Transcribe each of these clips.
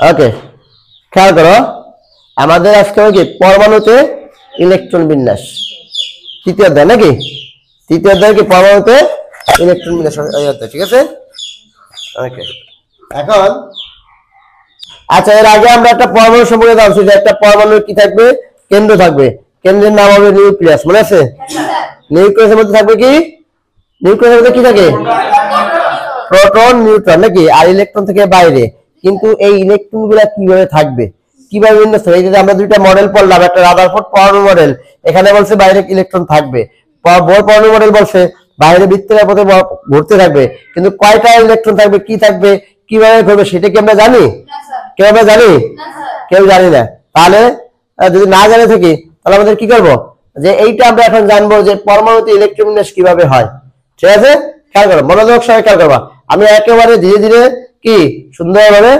ওকে, খেয়াল করো আমাদের আজকে কি পরমাণুতে ইলেকট্রন বিন্যাস তৃতীয় অধ্যায় নাকি? তৃতীয় অধ্যায় কি পরমাণুতে ইলেকট্রন বিন্যাস ঠিক আছে। ওকে, এখন আচ্ছা এর আগে আমরা একটা পরমাণু সম্পর্কে জানছি যে একটা পরমাণুর কি থাকবে, কেন্দ্র থাকবে, কেন্দ্রের নাম হবে নিউক্লিয়াস, মনে আছে? নিউক্লিয়াসের মধ্যে থাকবে কি, নিউক্লিয়াসের মধ্যে কি থাকে? প্রোটন নিউট্রন নাকি, আর ইলেকট্রন থেকে বাইরে। কিন্তু এই ইলেকট্রন গুলা কিভাবে থাকবে, কিভাবে বিন্যাস হবে? এই যে আমরা দুইটা মডেল পড়লাম, একটা রাদারফোর্ড পরমাণু মডেল, এখানে বলছে বাইরে ইলেকট্রন থাকবে, বোর পরমাণু মডেল বলছে বাইরে বৃত্তের পথে ঘুরতে থাকবে, কিন্তু কয়টা ইলেকট্রন থাকবে, কি থাকবে, কিভাবে ঘুরবে সেটা কি আমরা জানি? কেউ আমরা জানি? কেউ জানি না। তাহলে যদি না জানে থাকি তাহলে আমাদের কি করব, যে এইটা আমরা এখন জানবো যে পরমাণুতে ইলেকট্রন বিন্যাস কিভাবে হয়। ঠিক আছে, খেয়াল করো, মনোযোগ সহকারে খেয়াল করবা। আমি একেবারে ধীরে ধীরে কি সুন্দরভাবে,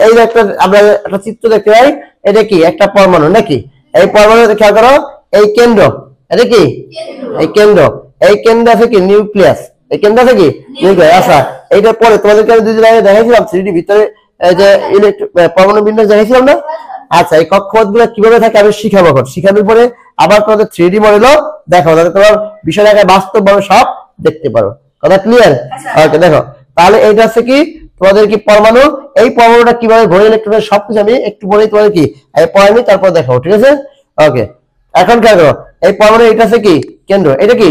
এই যে একটা আমরা একটা চিত্র দেখতে পাই, এটা কি একটা পরমাণু নাকি? এই পরমাণু খেয়াল করো, এই কেন্দ্র, এটা কি এই কেন্দ্র, এই কেন্দ্র আছে কি নিউক্লিয়াস, এই কেন্দ্র আছে কি নিউক্লিয়াস। আচ্ছা এইটা পরে তোমাদেরকে আমি দুদিন আগে দেখাইছিলাম 3D ভিতরে এই যে পরমাণু বিন্যাস দেখাইছিলাম না? আচ্ছা এই কক্ষপথগুলো কিভাবে থাকে আমি শিখাবো, শিখানোর পরে আবার তোমাদের 3D মডেলও দেখাবো, যাতে তোমার বিষয়টাকে বাস্তবভাবে সব দেখতে পারো। কথা ক্লিয়ার? ওকে, দেখো তাহলে এইটা আছে কি তোমাদের কি পরমাণু, এই পরমাণুটা কিভাবে ঘোরে ইলেকট্রনের সবকিছু আমি একটু পরেই তোমাদের কি পড়াইনি, তারপর দেখাবো। ঠিক আছে, ওকে। এখন খেয়াল করো, এই পরমাণু এটা আছে কি কেন্দ্র, এটা কি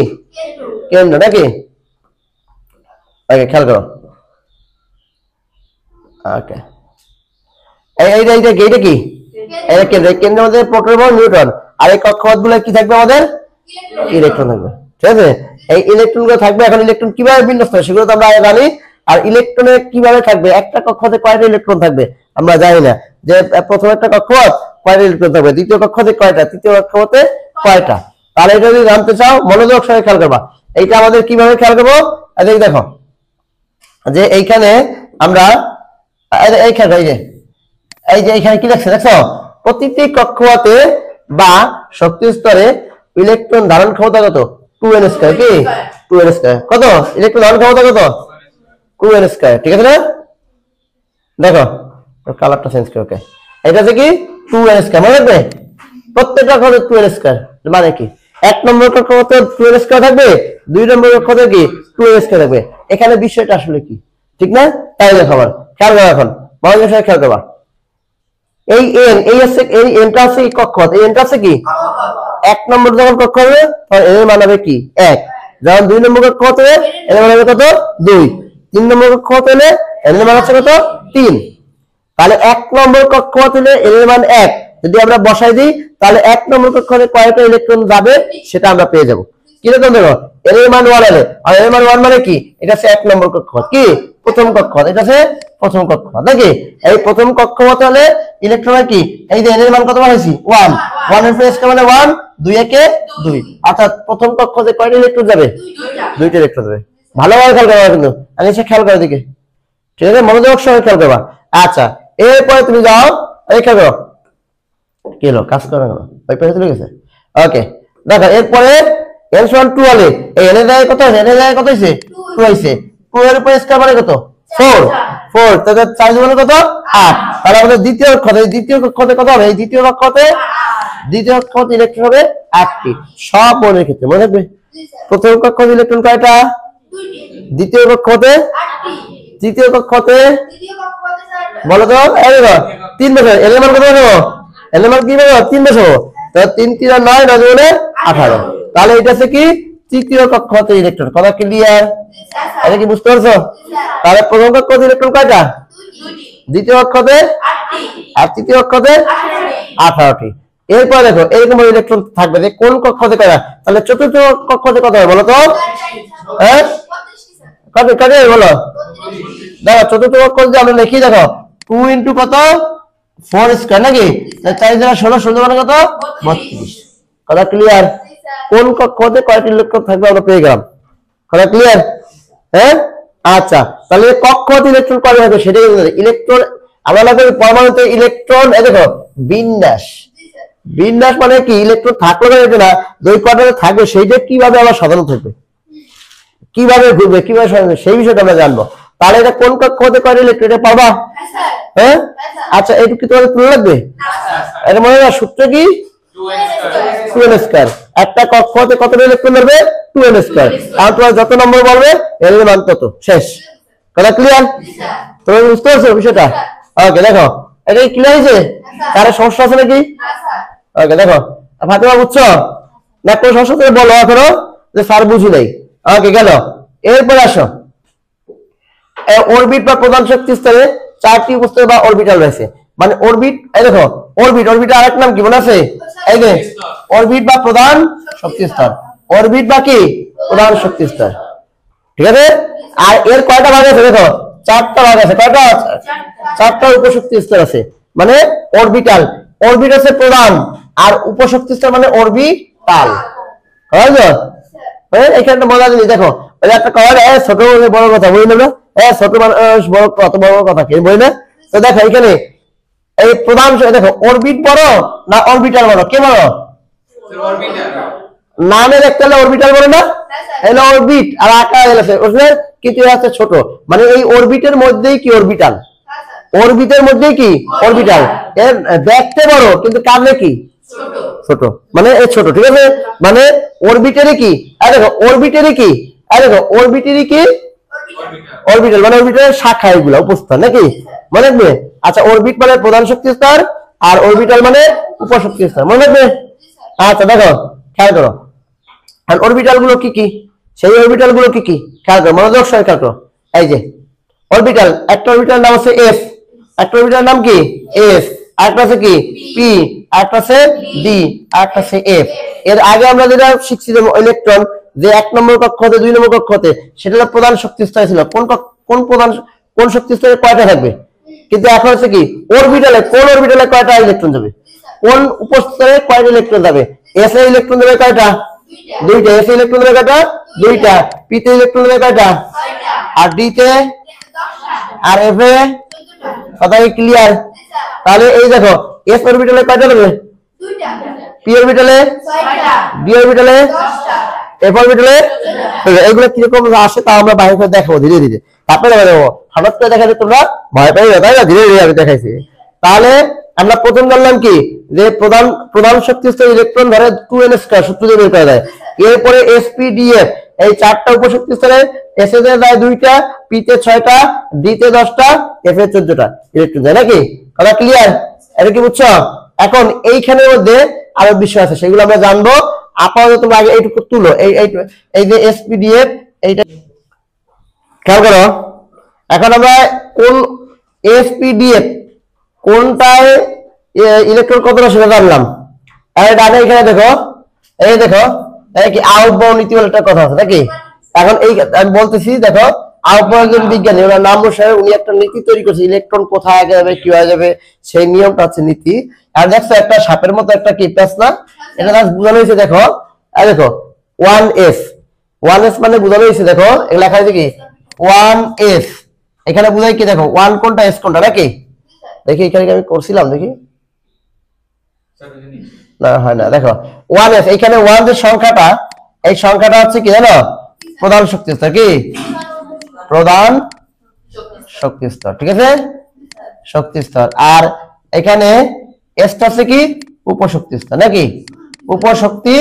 কেন্দ্র নাকি? ওকে, খেয়াল করো, ওকে এইটা এইটা কি, এটা কি এটা কেন্দ্র, এই কেন্দ্রের মধ্যে প্রোটন এবং নিউট্রন, আর এই কক্ষপথগুলো কি থাকবে আমাদের ইলেকট্রন থাকবে। ঠিক আছে, এই ইলেকট্রন গুলো থাকবে। এখন ইলেকট্রন কিভাবে বিন্যাস হয় সেগুলো তো আমরা জানি, আর ইলেকট্রনের কিভাবে থাকবে, একটা কক্ষপথে কয়টা ইলেকট্রন থাকবে আমরা জানি না, যে প্রথম একটা কক্ষপথ কয়টা ইলেকট্রন থাকবে, দ্বিতীয় কক্ষপথে কয়টা, তৃতীয় কক্ষপথে কয়টা। তাহলে এটা যদি জানতে চাও মনোযোগ সহকারে খেয়াল করবা। এইটা আমাদের কিভাবে খেয়াল করবো, দেখো যে এইখানে আমরা এইখানে এই যে এইখানে কি দেখছো, দেখছো প্রতিটি কক্ষপথে বা শক্তি স্তরে ইলেকট্রন ধারণ ক্ষমতা কত, 2n স্কয়ার। কি 2n স্কয়ার, কত ইলেকট্রন ধারণ ক্ষমতা কত, 2n স্কয়ার। ঠিক আছে না? দেখো কালারটা চেঞ্জ করে, ওকে এটা হচ্ছে কি 2n স্কয়ার, মনে রাখবে প্রত্যেকটা কক্ষপথে 2n স্কয়ার। মানে কি এক নম্বর কক্ষপথে 2n স্কয়ার থাকবে, দুই নম্বর কক্ষপথে কি 2n স্কয়ার থাকবে। এখানে বিষয়টা আসলে কি, ঠিক না? তাই দেখো আবার খেয়াল করো, এখন মনোযোগ সহকারে খেয়াল করবা। এই এন, এই আছে এই এনটা আছে কি কক্ষপথ, এই এনটা আছে কি এক নম্বর যখন কক্ষ হবে তখন এর মান হবে কি 1, যখন দুই নম্বর কক্ষ হবে এর মান হবে কত 2, তিন নম্বর কক্ষ হলে এর মান হচ্ছে কত 3। তাহলে এক নম্বর কক্ষপথ হলে এর মান 1, যদি আমরা বসাই দিই তাহলে এক নম্বর কক্ষপথে কয়টা ইলেকট্রন যাবে সেটা আমরা পেয়ে যাব। কিরকম দেখো, এর মান 1 হলে, আর এর মান 1 মানে কি, এটা হচ্ছে এক নম্বর কক্ষপথ, কি প্রথম কক্ষপথ, এটা হচ্ছে প্রথম কক্ষপথ নাকি? এই প্রথম কক্ষপথ হলে ইলেকট্রন কি, এই যে এর মান কত পাইছি 1, 1 এর প্রেস মানে 1, 2 একে 2, অর্থাৎ প্রথম কক্ষপথে কয়টা ইলেকট্রন যাবে, দুইটা ইলেকট্রন যাবে। ভালোভাবে খেয়াল করবা, কিন্তু আমি সে খেয়াল করে দিকে, ঠিক আছে, মনোযোগ সহকারে খেয়াল করবা। আচ্ছা এরপরে তুমি যাও, এই খেয়াল করো কি হলো, কাজ করে না ওই পেছনে চলে গেছে। ওকে দেখো এরপরে n1 2 হলে এই n এর জায়গায় কত আছে, n এর জায়গায় কত হইছে 2 হইছে, 2 এর উপরে স্কয়ার মানে কত 4, 4 তাহলে 4 মানে কত 8। তাহলে আমাদের দ্বিতীয় কক্ষপথে, দ্বিতীয় কক্ষপথে কত হবে, এই দ্বিতীয় কক্ষপথে ইলেকট্রন হবে 8টি, সব মনের ক্ষেত্রে মনে রাখবে। প্রথম কক্ষপথে ইলেকট্রন কয়টা, দ্বিতীয় কক্ষপথে 8টি, তৃতীয় কক্ষপথে বলো তো এই দেখো 3 বছর, এর মান কত হবে, এর মান কি হবে 3 বছর, তাহলে 3 3 9, 9 গুণে 18। তাহলে এটা হচ্ছে কি তৃতীয় কক্ষপথে ইলেকট্রন। কথা ক্লিয়ার? এটা কি বুঝতে পারছো? তাহলে প্রথম কক্ষপথে ইলেকট্রন কয়টা, দ্বিতীয় কক্ষপথে 8টি, আর তৃতীয় কক্ষপথে 18টি। এরপর দেখো এরকম ইলেকট্রন থাকবে যে কোন কক্ষপথে কয়টা, তাহলে চতুর্থ কক্ষপথে কত হবে বলো তো, হ্যাঁ কত কত বলো, দেখো চতুর্থ কক্ষপথে আমরা লিখি, দেখো 2 ইনটু কত 4 স্কয়ার নাকি, 4 দ্বারা 16, 16 মানে কত 32। কথা ক্লিয়ার? কোন কক্ষপথে কয়টি ইলেকট্রন থাকবে আমরা পেয়ে গেলাম। কথা ক্লিয়ার? হ্যাঁ আচ্ছা তাহলে কক্ষপথে ইলেকট্রন কয়টা হবে সেটাই ইলেকট্রন আমরা লাগবে পরমাণুতে ইলেকট্রন। এই দেখো বিন্যাস, বিন্যাস মানে কি ইলেকট্রন থাকলে না দুই কোয়ার্টারে থাকবে সেইটা কিভাবে আবার সাধারণ থাকবে, কিভাবে ঘুরবে, কিভাবে সেই বিষয়টা আমরা জানবো। তাহলে এটা কোন কক্ষপথে কয়টা ইলেকট্রন এটা পাবা, হ্যাঁ আচ্ছা এইটুকু কি তোমাদের তুলে লাগবে? এটা মনে হয় সূত্র কি 2n স্কয়ার। একটা কক্ষতে কতটা ইলেকট্রন ধরবে? 2n square. আর তোমার যত নম্বর বলবে এর মান তত। শেষ কথা ক্লিয়ার? তোমরা বুঝতে পারছো বিষয়টা? ওকে দেখো এটা কি ক্লিয়ার হয়েছে? কারো সমস্যা আছে নাকি? ওকে দেখো ফাতেমা বুঝছো না? কোন সমস্যা তুমি বলো এখনো যে স্যার বুঝি নাই। ওকে গেল। এরপরে আসো অরবিট বা প্রধান শক্তি স্তরে 4টি উপস্তর বা অরবিটাল রয়েছে। মানে অরবিট এই দেখো অরবিটের আরেক নাম কি মনে আছে? এই যে অরবিট বা প্রধান শক্তি স্তর। অরবিট বা কি? প্রধান শক্তি স্তর। ঠিক আছে? আর এর কয়টা ভাগ আছে দেখো? 4টা ভাগ আছে। কয়টা? 4টা উপশক্তি স্তর আছে। মানে অরবিটাল অরবিট আছে প্রধান আর উপশক্তি স্তর মানে অরবিটাল। বুঝছো? এখানে মজা জিনিস দেখো ওই একটা কয় ছোট বড় কথা বলি না? ছোট মানুষ বড় কত বড় কথা কি বলি না? তো দেখো এখানে এই প্রধান দেখো অরবিট বড় না অরবিটাল বড়? কে বড়? নামে দেখতে হলে অরবিটাল বড় না? এলো অরবিট আর আকার আছে ওখানে কিছু আছে ছোট। মানে এই অরবিটের মধ্যেই কি অরবিটাল? অরবিটের মধ্যেই কি অরবিটাল। এর দেখতে বড় কিন্তু কামে কি ছোট। মানে এই ছোট। ঠিক আছে? মানে অরবিটারে কি দেখো অরবিটারে কি দেখো অরবিটারে কি অরবিটাল মানে অরবিটালের শাখা এগুলো উপস্থিত নাকি মনে রাখবে? আচ্ছা অরবিট মানে প্রধান শক্তি স্তর আর অরবিটাল মানে উপশক্তি স্তর মনে রাখবে? আচ্ছা দেখো খেয়াল করো অরবিটাল গুলো কি কি? সেই অরবিটাল গুলো কি কি খেয়াল করো মনোযোগ সহকারে খেয়াল করো। এই যে অরবিটাল একটা অরবিটাল নাম আছে এস, একটা অরবিটাল নাম কি এস, আরেকটা আছে কি পি, আরেকটা আছে ডি, আরেকটা আছে এফ। এর আগে আমরা যেটা শিখছি যে ইলেকট্রন যে 1 নম্বর কক্ষ হতে 2 নম্বর কক্ষ হতে সেটা প্রধান শক্তি স্তর ছিল। কোন শক্তি স্তরে কয়টা থাকবে? কিন্তু এখন হচ্ছে কি অরবিটালে কোন অরবিটালে কয়টা ইলেকট্রন যাবে? কোন উপস্তরে কয়টা ইলেকট্রন যাবে? এস এ ইলেকট্রন যাবে কয়টা? 2টা। এস এ ইলেকট্রন যাবে কয়টা? 2টা। পি তে ইলেকট্রন যাবে কয়টা? 6টা। আর ডি তে 10টা। আর এফ এ কথা কি ক্লিয়ার? তাহলে এই দেখো এস অরবিটালে কয়টা যাবে? 2টা। পি অরবিটালে 6টা। ডি অরবিটালে 10টা। এফ অরবিটালে এগুলো কিরকম আসে তা আমরা বাইরে করে দেখাবো ধীরে ধীরে। তারপরে দেখাবো হঠাৎ করে দেখালে তোমরা ভয় পাইবে তাই না? ধীরে ধীরে আমি দেখাইছি। তাহলে আমরা প্রথম জানলাম কি যে প্রধান শক্তি স্তর ইলেকট্রন ধরে 2n স্কয়ার সূত্র দিয়ে বের করা যায়। এরপরে sp-df এই 4টা উপশক্তি স্তরে s এ যায় 2টা, p তে 6টা, d তে 10টা, f এ 14টা ইলেকট্রন যায় নাকি? কথা ক্লিয়ার? এটা কি বুঝছো? এখন এইখানের মধ্যে আরো বিষয় আছে সেগুলো আমরা জানবো। আপাতত তোমরা আগে এইটুকু তুলো। এই যে sp-df এইটা খেয়াল করো। এখন আমরা কোন sp-df কোনটায় ইলেকট্রন কতটা সেটা জানলাম। এর আগে এখানে দেখো এই দেখো কি আউটবাউন্ড নীতি বলে একটা কথা আছে নাকি? এখন এই আমি বলতেছি দেখো আউটবাউন্ড একজন বিজ্ঞানী ওনার নাম বসায় উনি একটা নীতি তৈরি করছে ইলেকট্রন কোথায় যাবে কিভাবে যাবে সেই নিয়মটা হচ্ছে নীতি। আর দেখছো একটা সাপের মতো একটা কি প্যাচ না? এটা জাস্ট বোঝানো হয়েছে দেখো দেখো 1s মানে বোঝানো হয়েছে দেখো এগুলা লেখা আছে কি 1s এখানে বোঝাই কি দেখো 1 কোনটা s কোনটা নাকি? দেখি এখানে আমি করছিলাম দেখি না হয় না দেখো 1s এখানে 1 যে সংখ্যাটা এই সংখ্যাটা হচ্ছে কি জানো প্রধান শক্তি স্তর কি প্রধান শক্তি স্তর। ঠিক আছে শক্তি স্তর। আর এখানে এসটা হচ্ছে কি উপশক্তি স্তর নাকি উপশক্তি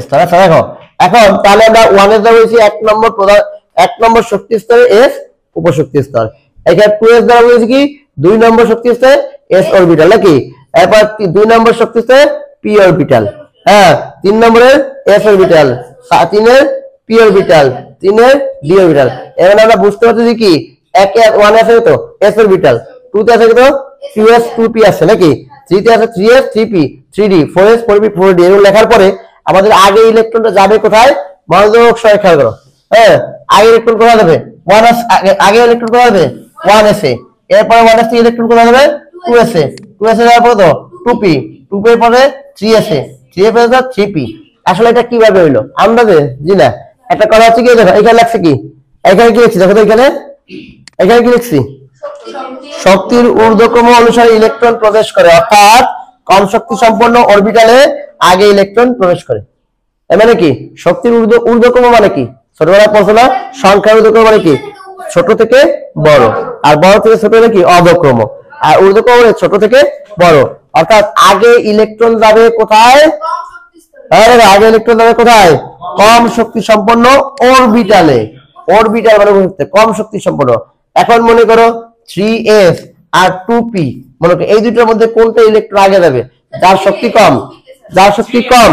স্তর। আচ্ছা দেখো এখন তাহলে আমরা 1s দ্বারা বলছি 1 নম্বর শক্তি স্তরে এস উপশক্তি স্তর। এখানে 2s দ্বারা বলছি কি 2 নম্বর শক্তি স্তরে এস অরবিটাল নাকি? এরপর 2 নম্বর শক্তি স্তরে পি অরবিটাল, হ্যাঁ 3 নম্বরের এস অরবিটাল, 3 এর পি অরবিটাল, 3 এর ডি অরবিটাল। এখানে আমরা বুঝতে পারছি কি 1 আছে তো এস অরবিটাল, 2 তে আছে তো 2s 2p আছে নাকি? 3 তে আছে 3s 3p 3d 4s 4p 4d এগুলো লেখার পরে আমাদের আগে ইলেকট্রনটা যাবে কোথায়? মনোযোগ সহকারে খেয়াল করো। হ্যাঁ আগে ইলেকট্রন কোথায় যাবে? 1s আগে ইলেকট্রন কোথায় যাবে? 1s এ। এরপর 1s থেকে ইলেকট্রন কোথায় যাবে? 2s এ। 2s এ যাওয়ার পরে তো 2p 2p এর পরে 3s এ 3s এর পরে 3p। আসলে এটা কিভাবে হইলো আন্দাজে? জি না একটা কথা হচ্ছে কি দেখো এখানে লাগছে কি এখানে কি লিখছি দেখো তো এখানে কি লিখছি শক্তির ঊর্ধ্বক্রম অনুসারে ইলেকট্রন প্রবেশ করে অর্থাৎ কম শক্তি সম্পন্ন অরবিটালে আগে ইলেকট্রন প্রবেশ করে। মানে কি শক্তির ঊর্ধ্বক্রম মানে কি ছোটবেলায় পড়ছো না সংখ্যার ঊর্ধ্বক্রম মানে কি ছোট থেকে বড় আর বড় থেকে ছোট হলে কি অধক্রম। আর ঊর্ধ্বক্রম মানে ছোট থেকে বড়, অর্থাৎ আগে ইলেকট্রন যাবে কোথায়? আগে ইলেকট্রন যাবে কোথায়? কম শক্তি সম্পন্ন অরবিটালে। অরবিটাল মানে কম শক্তি সম্পন্ন। এখন মনে করো 3s আর 2p, মনে করো এই দুটোর মধ্যে কোনটা ইলেকট্রন আগে যাবে? যার শক্তি কম, যার শক্তি কম,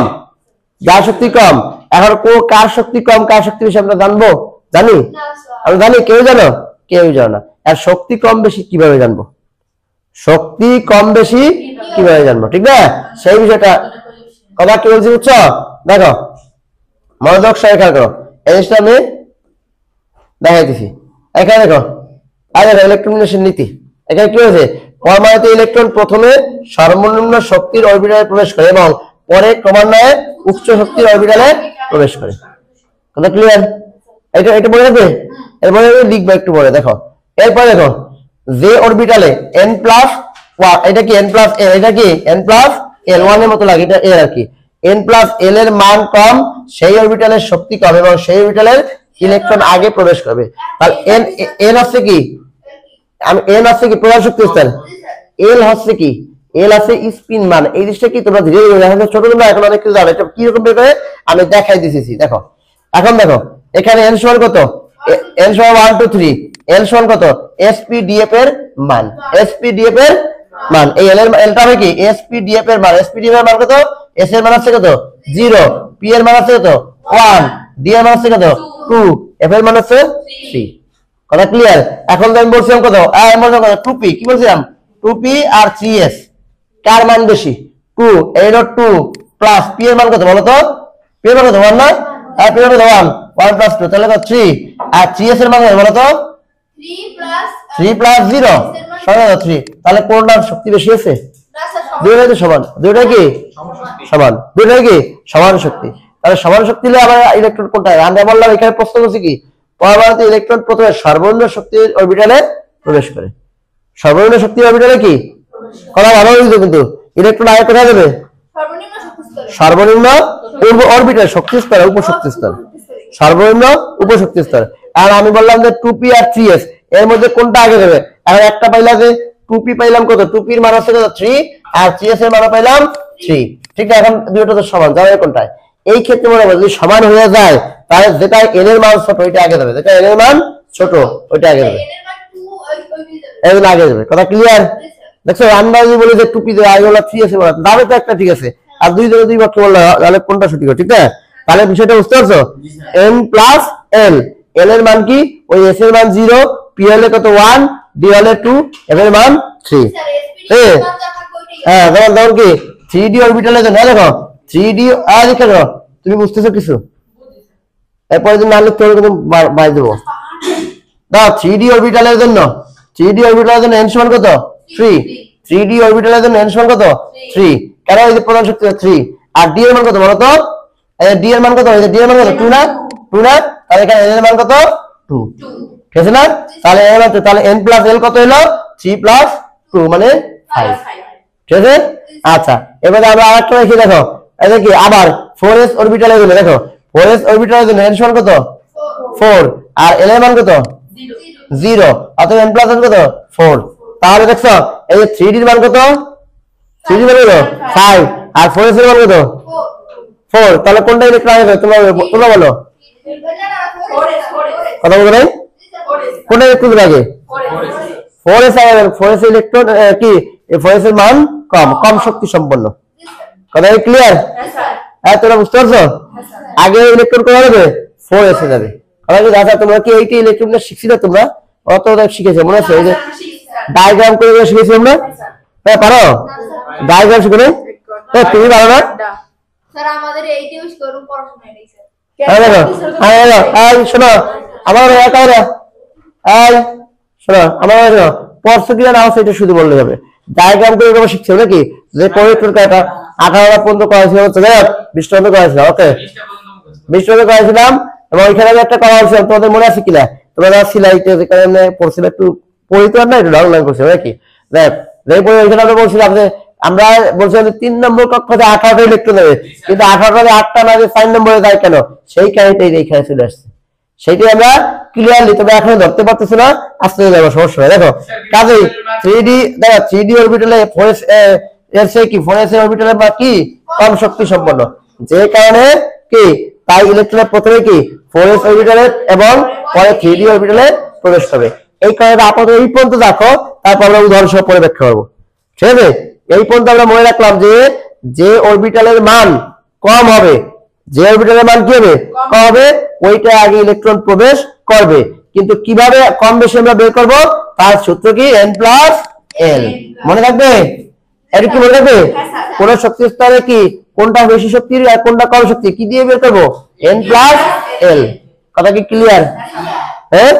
যার শক্তি কম। এখন কার শক্তি কম কার শক্তি বেশি আমরা জানবো? জানি? আমি জানি? কেউ জানো? কেউ জানো না। আর শক্তি কম বেশি কিভাবে জানবো? শক্তি কম বেশি কিভাবে জানবো, ঠিক না? সেই বিষয়টা কথা কি বলছি বুঝছো? দেখো মনোযোগ সহকারে খেয়াল করো, এই জিনিসটা আমি দেখাইতেছি। এখানে দেখো, আরে ইলেকট্রনের নীতি। এখানে কি হয়েছে? পরমাণুতে ইলেকট্রন প্রথমে সর্বনিম্ন শক্তির অরবিটালে প্রবেশ করে এবং পরে ক্রমান্বয়ে উচ্চ শক্তির অরবিটালে প্রবেশ করে। কথা ক্লিয়ার? এটা এটা মনে রাখবে, এরপরে লিখবে একটু পরে। দেখো এরপরে দেখো, যে অরবিটালে n প্লাস, এটা কি n প্লাস l, এটা কি n প্লাস l, 1 এর মতো লাগে, এটা l আর কি। n প্লাস l এর মান কম, সেই অরবিটালের শক্তি কম এবং সেই অরবিটালের ইলেকট্রন আগে প্রবেশ করবে। তাহলে n হচ্ছে কি? আমি n হচ্ছে কি প্রধান শক্তি স্তর, l হচ্ছে কি? l আছে স্পিন মান। এই জিনিসটা কি তোমরা ধীরে ধীরে দেখো, ছোট তোমরা এখন অনেক কিছু জানো। এটা কি রকম বের করে আমি দেখাই দিতেছি। দেখো এখন দেখো এখানে n সমান কত? n সমান 1 2 3, l সমান কত? spdf এর মান, spdf এর মান। এই l এর lটা হবে কি? spdf এর মান। spdf এর মান কত? s এর মান আছে কত? 0, p এর মান আছে কত? 1, d এর মান আছে কত? 2, f এর মান আছে 3। কথা ক্লিয়ার? এখন আমি বলছিলাম কত? আমি বলছিলাম কত? 2p। কি বলছিলাম? 2p আর 3s কার মান বেশি? 2, এই হলো 2 প্লাস p এর মান কত বলো তো? p এর মান কত? 1 না? আর p এর মান কত? 1, 1 প্লাস 2 তাহলে কত? 3। আর 3s এর মান কত বলো তো? 3 প্লাস 0 সমান 3। তাহলে কোনটার শক্তি বেশি আছে? দুইটাই তো সমান। দুইটাই কি সমান? দুইটাই কি সমান শক্তি। তাহলে সমান শক্তি হলে আমার ইলেকট্রন কোনটা? আমরা বললাম এখানে প্রশ্ন করছি কি, পরমাণুতে ইলেকট্রন প্রথমে সর্বনিম্ন শক্তির অরবিটালে প্রবেশ করে। সর্বনিম্ন শক্তির অরবিটালে কি কথা ভালো হয়েছে, কিন্তু ইলেকট্রন আগে কোথায় যাবে? সর্বনিম্ন অরবিটাল শক্তি স্তর, উপশক্তি স্তর, সর্বনিম্ন উপশক্তি স্তর। আর আমি বললাম যে 2p আর 3s এর মধ্যে কোনটা আগে যাবে? এখন একটা পাইলাম যে 2p পাইলাম কত? 2p এর মান হচ্ছে কত? 3, আর 3s এর মান পাইলাম 3। ঠিক আছে, এখন দুটো তো সমান, যাবে কোনটায়? এই ক্ষেত্রে মনে হয় যদি সমান হয়ে যায় তাহলে যেটা n এর মান ছোট ওইটা আগে যাবে, যেটা n এর মান ছোট ওইটা আগে যাবে, এর আগে যাবে। কথা ক্লিয়ার? দেখছো আমরা যদি বলি যে 2p দেয় আগে হলো 3s এর মান যাবে তো একটা, ঠিক আছে। আর দুই জনে দুই পক্ষে বললে তাহলে কোনটা সঠিক হবে? ঠিক আছে, তাহলে বিষয়টা বুঝতে পারছো? n প্লাস l, l এর মান কি? ওই s এর মান 0, p হলে কত? 1, d হলে 2, f এর মান 3। হ্যাঁ যেমন কি 3d অরবিটালের জন্য দেখো 3d আর লিখে দাও। তুমি বুঝতেছো কিছু? এরপরে যদি না লিখতে হবে কিন্তু বাই দেবো। দাও 3d অরবিটালের জন্য, 3d অরবিটালের জন্য n সমান কত? 3। 3d অরবিটালের জন্য n সমান কত? 3। কেন? এই যে প্রধান শক্তি 3। আর d এর মান কত বলো তো? এই d এর মান কত? এই যে d এর মান কত? 2 না? 2 না? তাহলে এখানে n এর মান কত? 2। ঠিক আছে না? তাহলে n হচ্ছে, তাহলে n প্লাস l কত হলো? 3 প্লাস 2 মানে 5। ঠিক আছে? আচ্ছা এবারে আমরা আরেকটা দেখি। দেখো এটা কি আবার 4s অরবিটালের জন্য। দেখো 4s অরবিটালের জন্য n সমান কত? 4, আর l এর মান কত? 0, অতএব n প্লাস n কত? 4। তাহলে দেখছো এই যে 3d এর মান কত? 3d এর মান কত? 5, আর 4s এর মান কত? 4। তাহলে কোনটা ইলেকট্রন আগে? তোমরা বলো। কথা বলো নাই? কোনটা ইলেকট্রন আগে? 4s আগে। 4s ইলেকট্রন কি 4s এর মান কম, কম শক্তি সম্পন্ন। কথা ক্লিয়ার? হ্যাঁ তোমরা বুঝতে পারছো? আগে ইলেকট্রন কোথায় যাবে? 4s এ যাবে। আচ্ছা তোমরা কি এইটা ইলেকট্রনটা শিখছিলে? তোমরা অত শিখেছো মনে আছে? এই যে ডায়াগ্রাম করে শিখেছি আমরা। হ্যাঁ পারো? ডায়াগ্রাম শিখো না? হ্যাঁ তুমি পারো না? স্যার আমাদের এইটা ইউজ করুন পড়াশোনা নেই স্যার। শোনো আমার শোনো আমার পড়ছো কিনা না হচ্ছে এটা শুধু বললে হবে। ডায়াগ্রাম করে এরকম শিখছো নাকি? যে পরিবর্তন কাটা 18 পর্যন্ত করেছিল, 20 পর্যন্ত করেছিলাম। ওকে 20 পর্যন্ত করেছিলাম এবং ওইখানে একটা করা হয়েছিল, তোমাদের মনে আছে কিনা? তোমরা সিলাইতে যেখানে পড়ছিল একটু পড়িতে না, একটু ডাউনলোড করছিল নাকি? দেখ যে ওইখানে আমরা বলছিলাম যে আমরা বলছিলাম যে 3 নম্বর কক্ষতে 18টা ইলেকট্রন দেবে, কিন্তু 18টাতে 8টা না যে 4 নম্বরে যায় কেন? সেই কাহিনীটাই এখানে চলে আসছে। সেইটাই আমরা ক্লিয়ারলি, তবে এখন ধরতে পারতেছো না, আস্তে যাবো সমস্যা নাই। দেখো কাজেই 3D দেখো 3D অরবিটালে 4s এর চেয়ে কি 4s এর অরবিটালে বা কি কম শক্তি সম্পন্ন, যে কারণে কি তাই ইলেকট্রনের প্রথমে কি 4s অরবিটালে এবং পরে 3D অরবিটালে প্রবেশ করবে। এই কারণে আপাতত এই পর্যন্ত দেখো, তারপর আমরা উদাহরণ সহ পরে ব্যাখ্যা করবো। ঠিক আছে, এই পর্যন্ত আমরা মনে রাখলাম যে যে অরবিটালের মান কম হবে, যে অরবিটালের মান কি হবে কম হবে, ওইটা আগে ইলেকট্রন প্রবেশ করবে। কিন্তু কিভাবে কম বেশি আমরা বের করব, তার সূত্র কি n প্লাস l। মনে থাকবে? এটা কি মনে থাকবে? কোন শক্তি স্তরে কি কোনটা বেশি শক্তির আর কোনটা কম শক্তি কি দিয়ে বের করব, n প্লাস l। কথা কি ক্লিয়ার? হ্যাঁ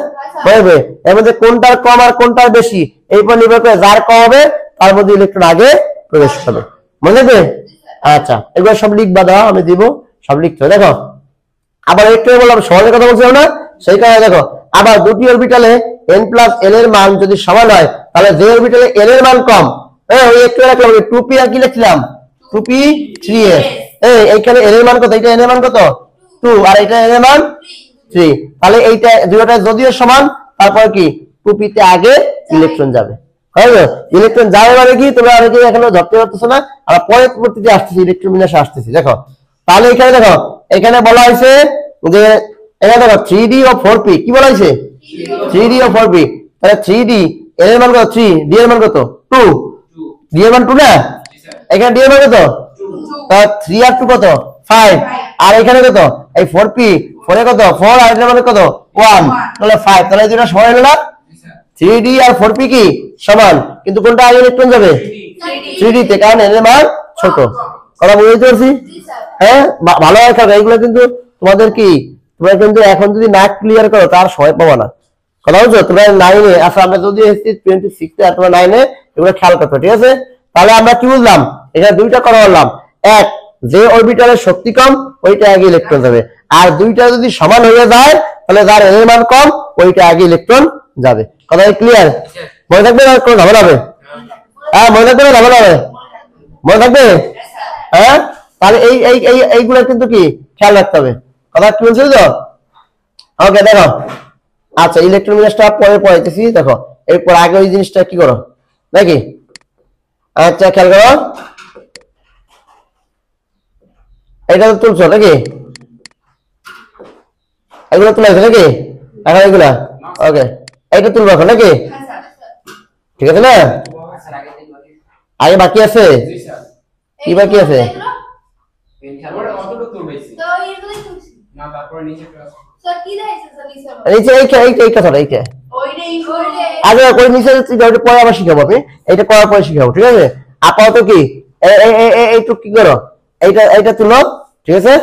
হবে। এর মধ্যে কোনটার কম আর কোনটার বেশি এই উপর নির্ভর করে, যার কম হবে তার মধ্যে ইলেকট্রন আগে প্রবেশ করবে। মনে থাকবে? আচ্ছা, এগুলো সব লিখবা, দাও আমি দিব, সব লিখতে হবে। দেখো আবার একটু বললাম সহজের কথা বলছিলাম না, সেই কারণে দেখো আবার দুটি অরবিটালে n প্লাস l এর মান যদি সমান হয়, তাহলে যে অরবিটালে l এর মান কম, হ্যাঁ ওই একটু রাখলাম 2p আর কি লিখলাম 2p 3s। এইখানে l এর মান কত, এটা n এর মান কত 2 আর এটা n এর মান 3, তাহলে এইটা দুটোটা যদিও সমান, তারপর কি 2p তে আগে ইলেকট্রন যাবে। হবে ইলেকট্রন যাবে মানে কি তোমরা অনেকে এখনো ধরতে পারতেছো না, আমরা পরে পরবর্তীতে আসতেছি, ইলেকট্রন বিন্যাসে আসতেছি। দেখো তাহলে এখানে দেখো এখানে বলা হয়েছে যে এখানে দেখো 3d ও 4p কি বলা হয়েছে 3d ও 4p, তাহলে 3d এর মান কত 3, d এর মান কত 2, d এর মান 2 না, এখানে d এর মান কত 2, 3 আর 2 কত 5, আর এখানে কত এই 4p 4 এ কত 4 আর এর মানে কত 1, তাহলে 5, তাহলে এই দুটো সমান হলো না। 3d আর 4p কি সমান, কিন্তু কোনটা আগে ইলেকট্রন যাবে 3d তে, কারণ এর মান ছোট। কথা বুঝতে পারছি? হ্যাঁ ভালো হয় খাবে এইগুলো, কিন্তু তোমাদের কি তোমরা কিন্তু এখন যদি না ক্লিয়ার করো তার সময় পাবো না। কথা বলছো তোমরা 9 এ, আচ্ছা আমরা যদি এসেছি 26 এ আর তোমরা 9 এ, এগুলো খেয়াল করতে, ঠিক আছে? তাহলে আমরা কি বুঝলাম, এখানে দুইটা কথা বললাম, এক যে অরবিটালের শক্তি কম ওইটা আগে ইলেকট্রন যাবে, আর দুইটা যদি সমান হয়ে যায় তাহলে যার এর মান কম ওইটা আগে ইলেকট্রন যাবে। কথা ক্লিয়ার? মনে থাকবে না কোনো ঝামেলা হবে? হ্যাঁ মনে থাকবে না ঝামেলা হবে? মনে থাকবে? হ্যাঁ তাহলে এই এই এই এইগুলো কিন্তু কি খেয়াল রাখতে হবে। কথা কি বলছিস তো? ওকে দেখো আচ্ছা ইলেকট্রন বিন্যাসটা পরে পড়াইতেছি। দেখো এরপর আগে ওই জিনিসটা কি করো নাকি, আচ্ছা খেয়াল করো, এটা তো তুলছো নাকি, এগুলো তুলেছো নাকি এখন এগুলা, ওকে এইটা তুলবো এখন নাকি, ঠিক আছে না? আগে বাকি আছে, কি বাকি আছে? নিচে এই কথাটা এইটা আগে ওই নিচে পরে আবার শিখাবো, আমি এইটা করার পরে শিখাবো, ঠিক আছে? আপাতত কি এইটুকু কি করো, এইটা তুলো, ঠিক আছে?